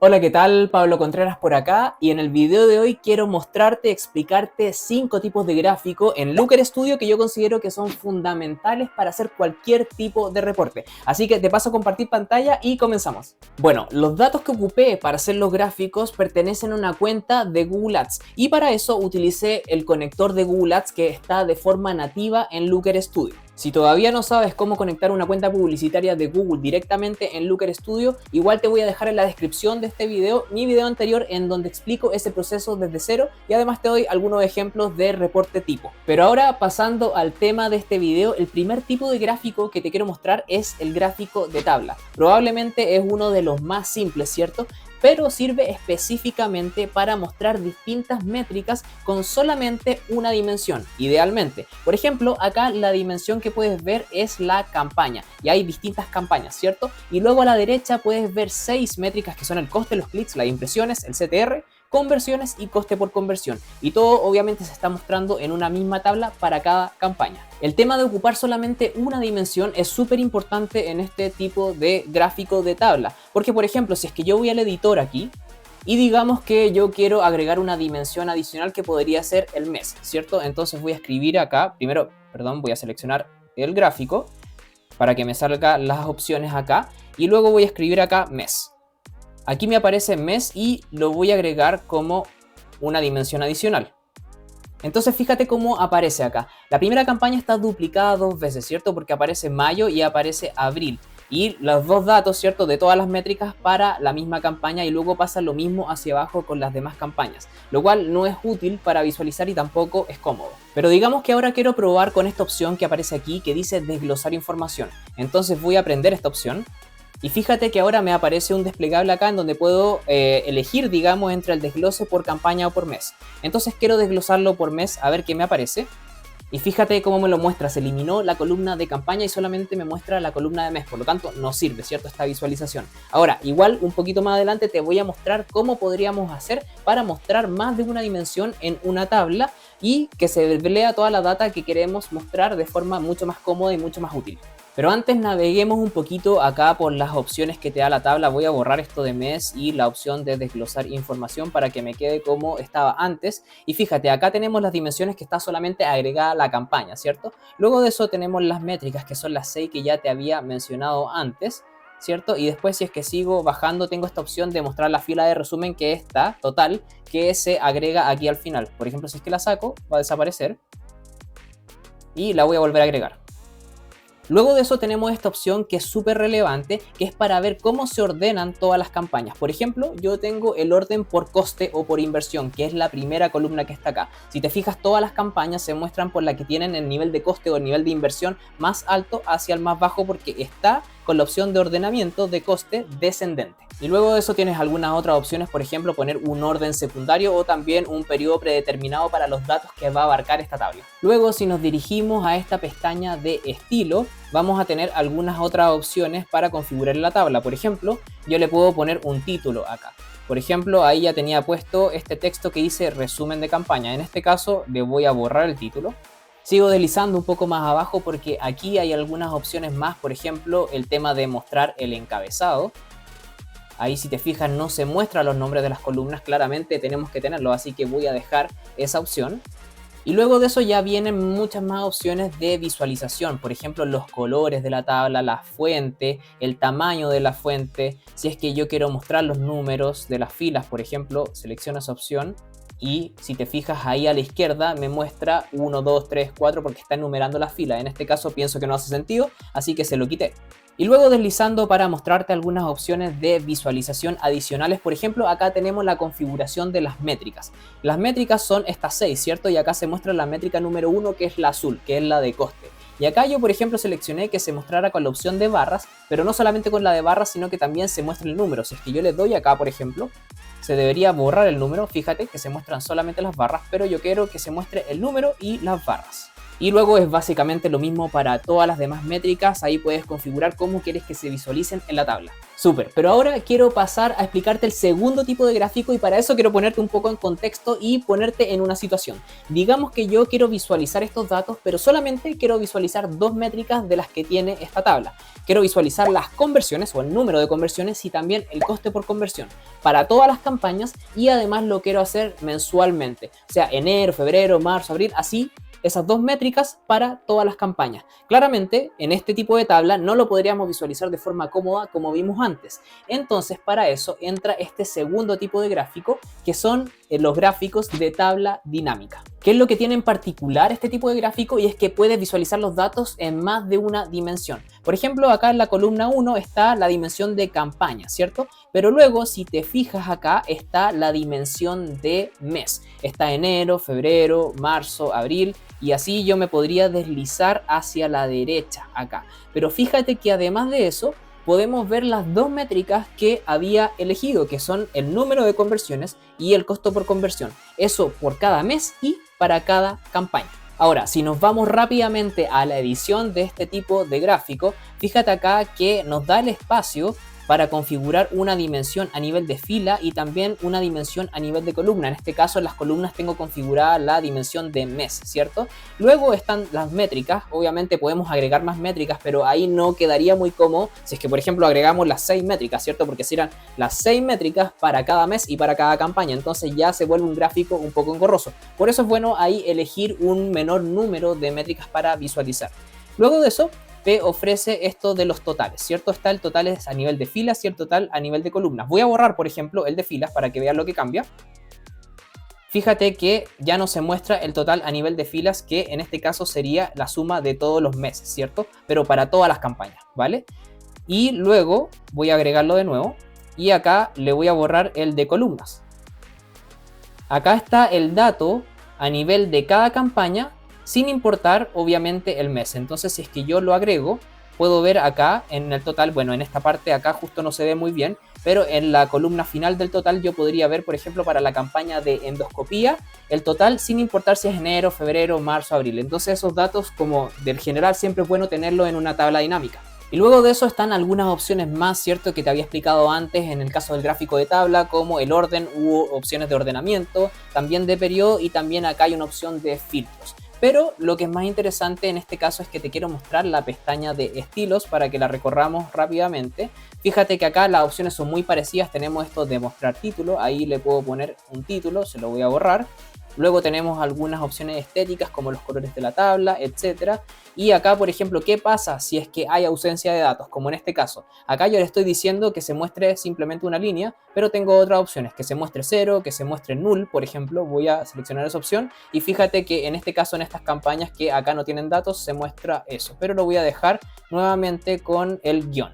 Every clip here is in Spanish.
Hola, ¿qué tal? Pablo Contreras por acá y en el video de hoy quiero mostrarte, explicarte 5 tipos de gráfico en Looker Studio que yo considero que son fundamentales para hacer cualquier tipo de reporte. Así que te paso a compartir pantalla y comenzamos. Bueno, los datos que ocupé para hacer los gráficos pertenecen a una cuenta de Google Ads y para eso utilicé el conector de Google Ads que está de forma nativa en Looker Studio. Si todavía no sabes cómo conectar una cuenta publicitaria de Google directamente en Looker Studio, igual te voy a dejar en la descripción de este video mi video anterior en donde explico ese proceso desde cero y además te doy algunos ejemplos de reporte tipo. Pero ahora pasando al tema de este video, el primer tipo de gráfico que te quiero mostrar es el gráfico de tabla. Probablemente es uno de los más simples, ¿cierto? Pero sirve específicamente para mostrar distintas métricas con solamente una dimensión, idealmente. Por ejemplo, acá la dimensión que puedes ver es la campaña y hay distintas campañas, ¿cierto? Y luego a la derecha puedes ver 6 métricas que son el coste de los clics, las impresiones, el CTR, conversiones y coste por conversión. Y todo obviamente se está mostrando en una misma tabla para cada campaña. El tema de ocupar solamente una dimensión es súper importante en este tipo de gráfico de tabla. Porque por ejemplo, si es que yo voy al editor aquí y digamos que yo quiero agregar una dimensión adicional que podría ser el mes, ¿cierto? Entonces voy a escribir acá, voy a seleccionar el gráfico para que me salgan las opciones acá y luego voy a escribir acá mes. Aquí me aparece mes y lo voy a agregar como una dimensión adicional. Entonces fíjate cómo aparece acá. La primera campaña está duplicada 2 veces, ¿cierto? Porque aparece mayo y aparece abril. Y los dos datos, ¿cierto? De todas las métricas para la misma campaña y luego pasa lo mismo hacia abajo con las demás campañas. Lo cual no es útil para visualizar y tampoco es cómodo. Pero digamos que ahora quiero probar con esta opción que aparece aquí que dice desglosar información. Entonces voy a prender esta opción. Y fíjate que ahora me aparece un desplegable acá en donde puedo elegir, digamos, entre el desglose por campaña o por mes. Entonces quiero desglosarlo por mes a ver qué me aparece. Y fíjate cómo me lo muestra, se eliminó la columna de campaña y solamente me muestra la columna de mes, por lo tanto no sirve, ¿cierto? Esta visualización. Ahora, igual un poquito más adelante te voy a mostrar cómo podríamos hacer para mostrar más de una dimensión en una tabla y que se lea toda la data que queremos mostrar de forma mucho más cómoda y mucho más útil. Pero antes naveguemos un poquito acá por las opciones que te da la tabla. Voy a borrar esto de mes y la opción de desglosar información para que me quede como estaba antes. Y fíjate, acá tenemos las dimensiones que está solamente agregada a la campaña, ¿cierto? Luego de eso tenemos las métricas, que son las 6 que ya te había mencionado antes, ¿cierto? Y después si es que sigo bajando tengo esta opción de mostrar la fila de resumen que está total, que se agrega aquí al final. Por ejemplo, si es que la saco, va a desaparecer y la voy a volver a agregar. Luego de eso tenemos esta opción que es súper relevante, que es para ver cómo se ordenan todas las campañas. Por ejemplo, yo tengo el orden por coste o por inversión, que es la primera columna que está acá. Si te fijas, todas las campañas se muestran por la que tienen el nivel de coste o el nivel de inversión más alto hacia el más bajo porque está con la opción de ordenamiento de coste descendente. Y luego de eso tienes algunas otras opciones, por ejemplo, poner un orden secundario o también un periodo predeterminado para los datos que va a abarcar esta tabla. Luego, si nos dirigimos a esta pestaña de estilo, vamos a tener algunas otras opciones para configurar la tabla. Por ejemplo, yo le puedo poner un título acá. Por ejemplo, ahí ya tenía puesto este texto que dice resumen de campaña. En este caso, le voy a borrar el título. Sigo deslizando un poco más abajo porque aquí hay algunas opciones más, por ejemplo, el tema de mostrar el encabezado. Ahí si te fijas no se muestran los nombres de las columnas, claramente tenemos que tenerlo, así que voy a dejar esa opción. Y luego de eso ya vienen muchas más opciones de visualización, por ejemplo los colores de la tabla, la fuente, el tamaño de la fuente. Si es que yo quiero mostrar los números de las filas, por ejemplo, selecciono esa opción. Y si te fijas ahí a la izquierda me muestra 1, 2, 3, 4 porque está enumerando las filas. En este caso pienso que no hace sentido, así que se lo quité. Y luego deslizando para mostrarte algunas opciones de visualización adicionales. Por ejemplo, acá tenemos la configuración de las métricas. Las métricas son estas 6, ¿cierto? Y acá se muestra la métrica número 1 que es la azul, que es la de coste. Y acá yo, por ejemplo, seleccioné que se mostrara con la opción de barras, pero no solamente con la de barras, sino que también se muestra el número. Si es que yo le doy acá, por ejemplo, se debería borrar el número. Fíjate que se muestran solamente las barras, pero yo quiero que se muestre el número y las barras. Y luego es básicamente lo mismo para todas las demás métricas, ahí puedes configurar cómo quieres que se visualicen en la tabla. Súper, pero ahora quiero pasar a explicarte el segundo tipo de gráfico y para eso quiero ponerte un poco en contexto y ponerte en una situación. Digamos que yo quiero visualizar estos datos, pero solamente quiero visualizar dos métricas de las que tiene esta tabla. Quiero visualizar las conversiones o el número de conversiones y también el coste por conversión para todas las campañas y además lo quiero hacer mensualmente, o sea, enero, febrero, marzo, abril, así esas dos métricas para todas las campañas. Claramente, en este tipo de tabla no lo podríamos visualizar de forma cómoda como vimos antes. Entonces, para eso entra este segundo tipo de gráfico, que son los gráficos de tabla dinámica. ¿Qué es lo que tiene en particular este tipo de gráfico? Y es que puedes visualizar los datos en más de una dimensión. Por ejemplo, acá en la columna 1 está la dimensión de campaña, ¿cierto? Pero luego, si te fijas acá, está la dimensión de mes. Está enero, febrero, marzo, abril, y así yo me podría deslizar hacia la derecha acá. Pero fíjate que además de eso, podemos ver las dos métricas que había elegido, que son el número de conversiones y el costo por conversión. Eso por cada mes y para cada campaña. Ahora, si nos vamos rápidamente a la edición de este tipo de gráfico, fíjate acá que nos da el espacio para configurar una dimensión a nivel de fila y también una dimensión a nivel de columna. En este caso, en las columnas tengo configurada la dimensión de mes, ¿cierto? Luego están las métricas. Obviamente podemos agregar más métricas, pero ahí no quedaría muy cómodo si es que, por ejemplo, agregamos las 6 métricas, ¿cierto? Porque serán las 6 métricas para cada mes y para cada campaña. Entonces ya se vuelve un gráfico un poco engorroso. Por eso es bueno ahí elegir un menor número de métricas para visualizar. Luego de eso, te ofrece esto de los totales, ¿cierto? Está el total a nivel de filas y el total a nivel de columnas. Voy a borrar, por ejemplo, el de filas para que vean lo que cambia. Fíjate que ya no se muestra el total a nivel de filas, que en este caso sería la suma de todos los meses, ¿cierto? Pero para todas las campañas, ¿vale? Y luego voy a agregarlo de nuevo y acá le voy a borrar el de columnas. Acá está el dato a nivel de cada campaña, sin importar obviamente el mes. Entonces, si es que yo lo agrego, puedo ver acá en el total, bueno, en esta parte acá justo no se ve muy bien, pero en la columna final del total yo podría ver, por ejemplo, para la campaña de endoscopía, el total sin importar si es enero, febrero, marzo, abril. Entonces esos datos, como del general, siempre es bueno tenerlo en una tabla dinámica. Y luego de eso están algunas opciones más, ¿cierto? Que te había explicado antes en el caso del gráfico de tabla, como el orden u opciones de ordenamiento, también de periodo y también acá hay una opción de filtros. Pero lo que es más interesante en este caso es que te quiero mostrar la pestaña de estilos para que la recorramos rápidamente. Fíjate que acá las opciones son muy parecidas, tenemos esto de mostrar título, ahí le puedo poner un título, se lo voy a borrar. Luego tenemos algunas opciones estéticas como los colores de la tabla, etcétera. Y acá, por ejemplo, ¿qué pasa si es que hay ausencia de datos? Como en este caso. Acá yo le estoy diciendo que se muestre simplemente una línea, pero tengo otras opciones, que se muestre 0, que se muestre null, por ejemplo. Voy a seleccionar esa opción y fíjate que en este caso, en estas campañas que acá no tienen datos, se muestra eso. Pero lo voy a dejar nuevamente con el guión.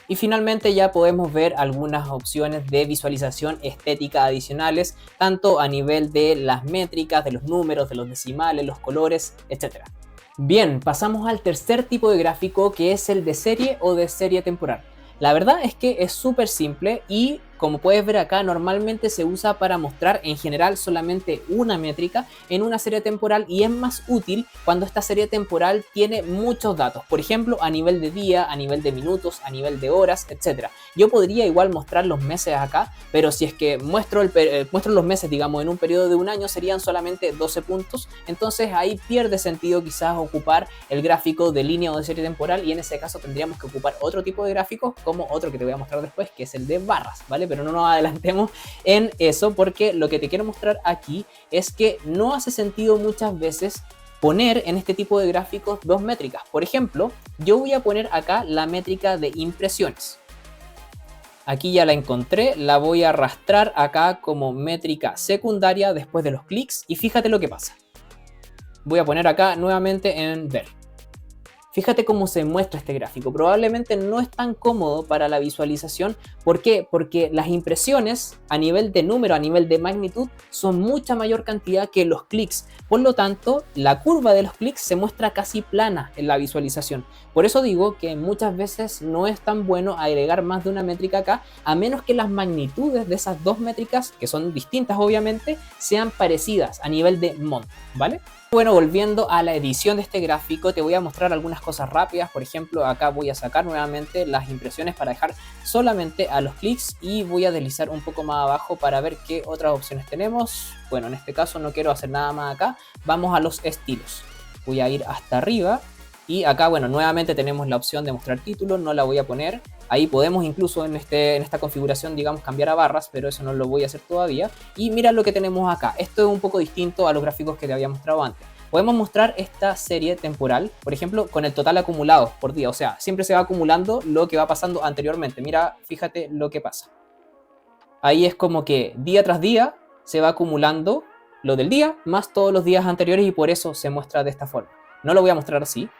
Y finalmente ya podemos ver algunas opciones de visualización estética adicionales, tanto a nivel de las métricas, de los números, de los decimales, los colores, etc. Bien, pasamos al tercer tipo de gráfico, que es el de serie o de serie temporal. La verdad es que es súper simple y, como puedes ver acá, normalmente se usa para mostrar en general solamente una métrica en una serie temporal y es más útil cuando esta serie temporal tiene muchos datos. Por ejemplo, a nivel de día, a nivel de minutos, a nivel de horas, etc. Yo podría igual mostrar los meses acá, pero si es que muestro los meses, digamos, en un periodo de un año, serían solamente 12 puntos. Entonces ahí pierde sentido quizás ocupar el gráfico de línea o de serie temporal y en ese caso tendríamos que ocupar otro tipo de gráfico, como otro que te voy a mostrar después, que es el de barras, ¿vale? Pero no nos adelantemos en eso, porque lo que te quiero mostrar aquí es que no hace sentido muchas veces poner en este tipo de gráficos dos métricas. Por ejemplo, yo voy a poner acá la métrica de impresiones. Aquí ya la encontré, la voy a arrastrar acá como métrica secundaria después de los clics y fíjate lo que pasa. Voy a poner acá nuevamente en ver. Fíjate cómo se muestra este gráfico. Probablemente no es tan cómodo para la visualización. ¿Por qué? Porque las impresiones a nivel de número, a nivel de magnitud, son mucha mayor cantidad que los clics. Por lo tanto, la curva de los clics se muestra casi plana en la visualización. Por eso digo que muchas veces no es tan bueno agregar más de una métrica acá, a menos que las magnitudes de esas dos métricas, que son distintas obviamente, sean parecidas a nivel de monto, ¿vale? Bueno, volviendo a la edición de este gráfico, te voy a mostrar algunas cosas rápidas. Por ejemplo, acá voy a sacar nuevamente las impresiones para dejar solamente a los clics y voy a deslizar un poco más abajo para ver qué otras opciones tenemos. Bueno, en este caso no quiero hacer nada más acá. Vamos a los estilos. Voy a ir hasta arriba y acá, bueno, nuevamente tenemos la opción de mostrar título. No la voy a poner. Ahí podemos incluso en esta configuración, digamos, cambiar a barras, pero eso no lo voy a hacer todavía. Y mira lo que tenemos acá. Esto es un poco distinto a los gráficos que te había mostrado antes. Podemos mostrar esta serie temporal, por ejemplo, con el total acumulado por día. O sea, siempre se va acumulando lo que va pasando anteriormente. Mira, fíjate lo que pasa. Ahí es como que día tras día se va acumulando lo del día más todos los días anteriores y por eso se muestra de esta forma. No lo voy a mostrar así.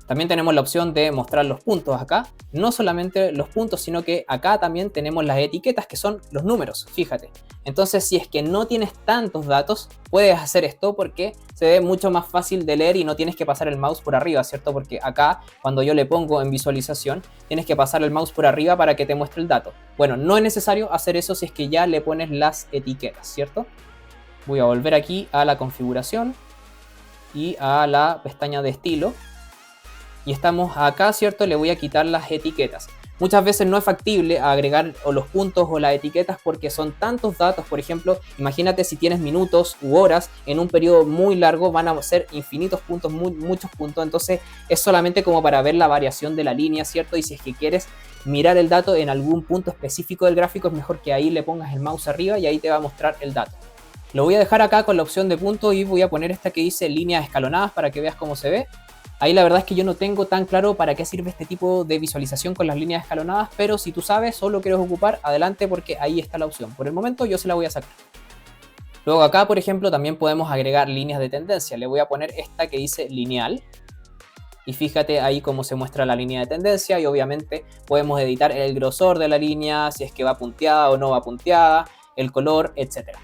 También tenemos la opción de mostrar los puntos acá. No solamente los puntos, sino que acá también tenemos las etiquetas que son los números, fíjate. Entonces, si es que no tienes tantos datos, puedes hacer esto porque se ve mucho más fácil de leer y no tienes que pasar el mouse por arriba, ¿cierto? Porque acá, cuando yo le pongo en visualización, tienes que pasar el mouse por arriba para que te muestre el dato. Bueno, no es necesario hacer eso si es que ya le pones las etiquetas, ¿cierto? Voy a volver aquí a la configuración y a la pestaña de estilo. Y estamos acá, ¿cierto? Le voy a quitar las etiquetas. Muchas veces no es factible agregar o los puntos o las etiquetas porque son tantos datos. Por ejemplo, imagínate si tienes minutos u horas en un periodo muy largo, van a ser infinitos puntos, muchos puntos. Entonces es solamente como para ver la variación de la línea, ¿cierto? Y si es que quieres mirar el dato en algún punto específico del gráfico, es mejor que ahí le pongas el mouse arriba y ahí te va a mostrar el dato. Lo voy a dejar acá con la opción de punto y voy a poner esta que dice líneas escalonadas para que veas cómo se ve. Ahí la verdad es que yo no tengo tan claro para qué sirve este tipo de visualización con las líneas escalonadas, pero si tú sabes o lo quieres ocupar, adelante porque ahí está la opción. Por el momento yo se la voy a sacar. Luego acá, por ejemplo, también podemos agregar líneas de tendencia. Le voy a poner esta que dice lineal. Y fíjate ahí cómo se muestra la línea de tendencia y obviamente podemos editar el grosor de la línea, si es que va punteada o no va punteada, el color, etcétera.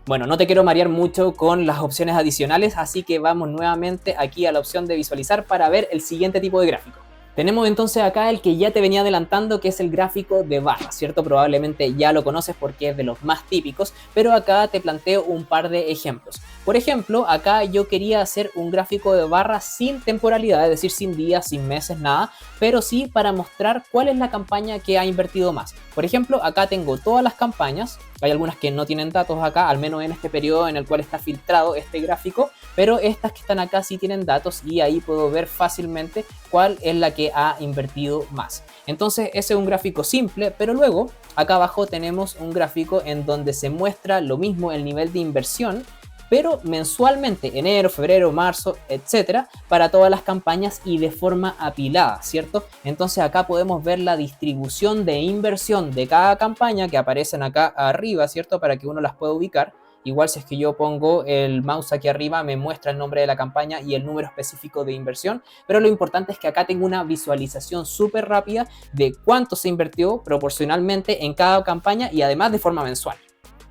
Bueno, no te quiero marear mucho con las opciones adicionales, así que vamos nuevamente aquí a la opción de visualizar para ver el siguiente tipo de gráfico. Tenemos entonces acá el que ya te venía adelantando, que es el gráfico de barras, ¿cierto? Probablemente ya lo conoces porque es de los más típicos, pero acá te planteo un par de ejemplos. Por ejemplo, acá yo quería hacer un gráfico de barras sin temporalidad, es decir, sin días, sin meses, nada, pero sí para mostrar cuál es la campaña que ha invertido más. Por ejemplo, acá tengo todas las campañas, hay algunas que no tienen datos acá, al menos en este periodo en el cual está filtrado este gráfico, pero estas que están acá sí tienen datos y ahí puedo ver fácilmente cuál es la que ha invertido más. Entonces ese es un gráfico simple, pero luego acá abajo tenemos un gráfico en donde se muestra lo mismo el nivel de inversión, pero mensualmente, enero, febrero, marzo, etcétera, para todas las campañas y de forma apilada, ¿cierto? Entonces acá podemos ver la distribución de inversión de cada campaña que aparecen acá arriba, ¿cierto? Para que uno las pueda ubicar. Igual si es que yo pongo el mouse aquí arriba me muestra el nombre de la campaña y el número específico de inversión, pero lo importante es que acá tengo una visualización súper rápida de cuánto se invirtió proporcionalmente en cada campaña y además de forma mensual.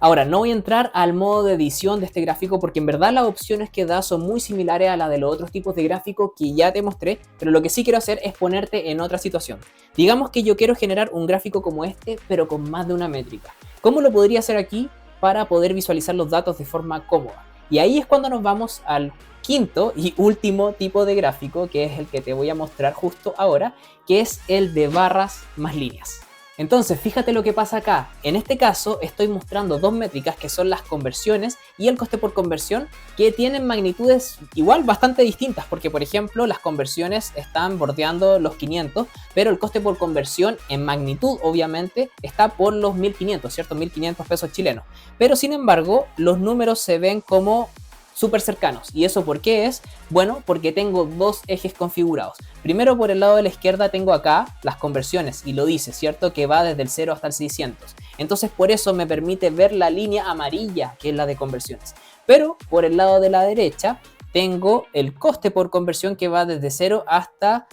Ahora, no voy a entrar al modo de edición de este gráfico porque en verdad las opciones que da son muy similares a las de los otros tipos de gráficos que ya te mostré, pero lo que sí quiero hacer es ponerte en otra situación. Digamos que yo quiero generar un gráfico como este, pero con más de una métrica. ¿Cómo lo podría hacer aquí para poder visualizar los datos de forma cómoda? Y ahí es cuando nos vamos al quinto y último tipo de gráfico, que es el que te voy a mostrar justo ahora, que es el de barras más líneas. Entonces, fíjate lo que pasa acá. En este caso, estoy mostrando dos métricas que son las conversiones y el coste por conversión, que tienen magnitudes igual bastante distintas, porque por ejemplo, las conversiones están bordeando los 500, pero el coste por conversión en magnitud, obviamente, está por los 1500, ¿cierto? 1500 pesos chilenos. Pero sin embargo, los números se ven como súper cercanos. ¿Y eso por qué es? Bueno, porque tengo dos ejes configurados. Primero, por el lado de la izquierda tengo acá las conversiones y lo dice, ¿cierto? Que va desde el 0 hasta el 600. Entonces por eso me permite ver la línea amarilla, que es la de conversiones. Pero por el lado de la derecha tengo el coste por conversión que va desde 0 hasta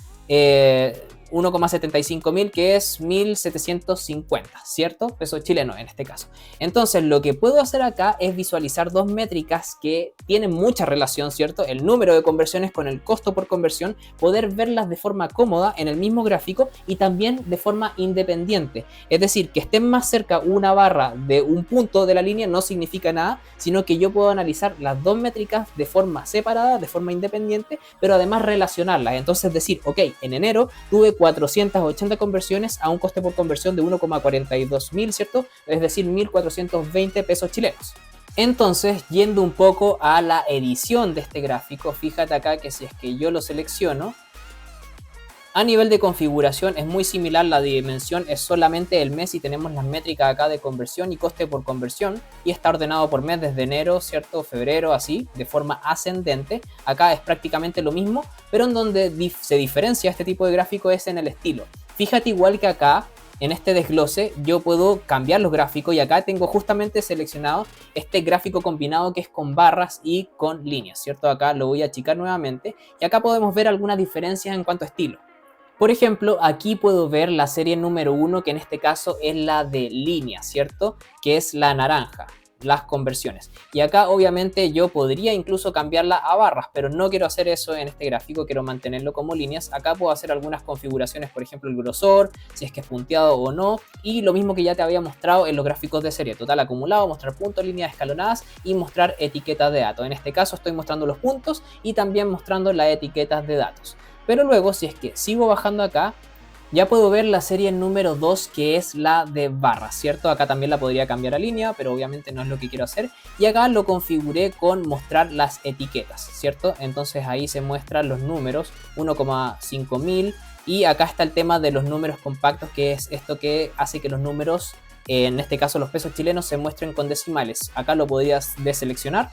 1,75 mil, que es 1.750, ¿cierto? Pesos chilenos en este caso. Entonces lo que puedo hacer acá es visualizar dos métricas que tienen mucha relación, ¿cierto? El número de conversiones con el costo por conversión, poder verlas de forma cómoda en el mismo gráfico y también de forma independiente. Es decir, que estén más cerca una barra de un punto de la línea no significa nada, sino que yo puedo analizar las dos métricas de forma separada, de forma independiente, pero además relacionarlas. Entonces decir, ok, en enero tuve 480 conversiones a un coste por conversión de 1,42 mil, ¿cierto? Es decir, 1.420 pesos chilenos. Entonces, yendo un poco a la edición de este gráfico, fíjate acá que si es que yo lo selecciono, a nivel de configuración es muy similar, la dimensión es solamente el mes y tenemos las métricas acá de conversión y coste por conversión y está ordenado por mes desde enero, ¿cierto? Febrero, así, de forma ascendente. Acá es prácticamente lo mismo, pero en donde se diferencia este tipo de gráfico es en el estilo. Fíjate igual que acá, en este desglose, yo puedo cambiar los gráficos y acá tengo justamente seleccionado este gráfico combinado que es con barras y con líneas, ¿cierto? Acá lo voy a achicar nuevamente y acá podemos ver algunas diferencias en cuanto a estilo. Por ejemplo, aquí puedo ver la serie número 1, que en este caso es la de línea, ¿cierto? Que es la naranja, las conversiones. Y acá obviamente yo podría incluso cambiarla a barras, pero no quiero hacer eso en este gráfico, quiero mantenerlo como líneas. Acá puedo hacer algunas configuraciones, por ejemplo el grosor, si es que es punteado o no, y lo mismo que ya te había mostrado en los gráficos de serie, total acumulado, mostrar puntos, líneas escalonadas y mostrar etiquetas de datos. En este caso estoy mostrando los puntos y también mostrando las etiquetas de datos. Pero luego, si es que sigo bajando acá, ya puedo ver la serie número 2, que es la de barras, ¿cierto? Acá también la podría cambiar a línea, pero obviamente no es lo que quiero hacer. Y acá lo configuré con mostrar las etiquetas, ¿cierto? Entonces ahí se muestran los números, 1,5 mil. Y acá está el tema de los números compactos, que es esto que hace que los números, en este caso los pesos chilenos, se muestren con decimales. Acá lo podrías deseleccionar.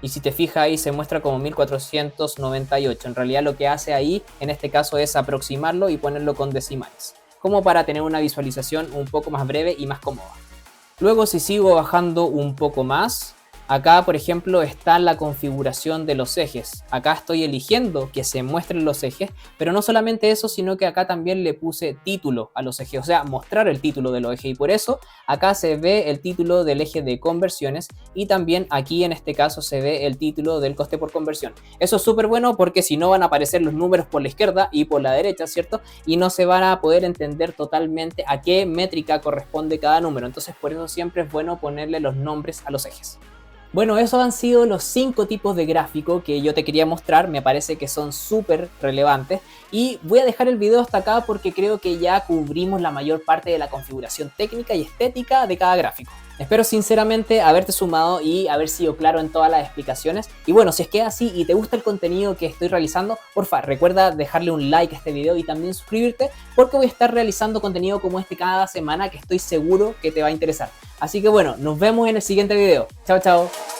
Y si te fijas ahí se muestra como 1498. En realidad lo que hace ahí en este caso es aproximarlo y ponerlo con decimales, como para tener una visualización un poco más breve y más cómoda. Luego si sigo bajando un poco más, acá por ejemplo está la configuración de los ejes. Acá estoy eligiendo que se muestren los ejes, pero no solamente eso, sino que acá también le puse título a los ejes, o sea, mostrar el título de los ejes, y por eso acá se ve el título del eje de conversiones y también aquí en este caso se ve el título del coste por conversión. Eso es súper bueno porque si no van a aparecer los números por la izquierda y por la derecha, ¿cierto? Y no se van a poder entender totalmente a qué métrica corresponde cada número. Entonces por eso siempre es bueno ponerle los nombres a los ejes. Bueno, esos han sido los 5 tipos de gráfico que yo te quería mostrar, me parece que son súper relevantes y voy a dejar el video hasta acá porque creo que ya cubrimos la mayor parte de la configuración técnica y estética de cada gráfico. Espero sinceramente haberte sumado y haber sido claro en todas las explicaciones. Y bueno, si es que es así y te gusta el contenido que estoy realizando, porfa, recuerda dejarle un like a este video y también suscribirte porque voy a estar realizando contenido como este cada semana que estoy seguro que te va a interesar. Así que bueno, nos vemos en el siguiente video. Chao, chao.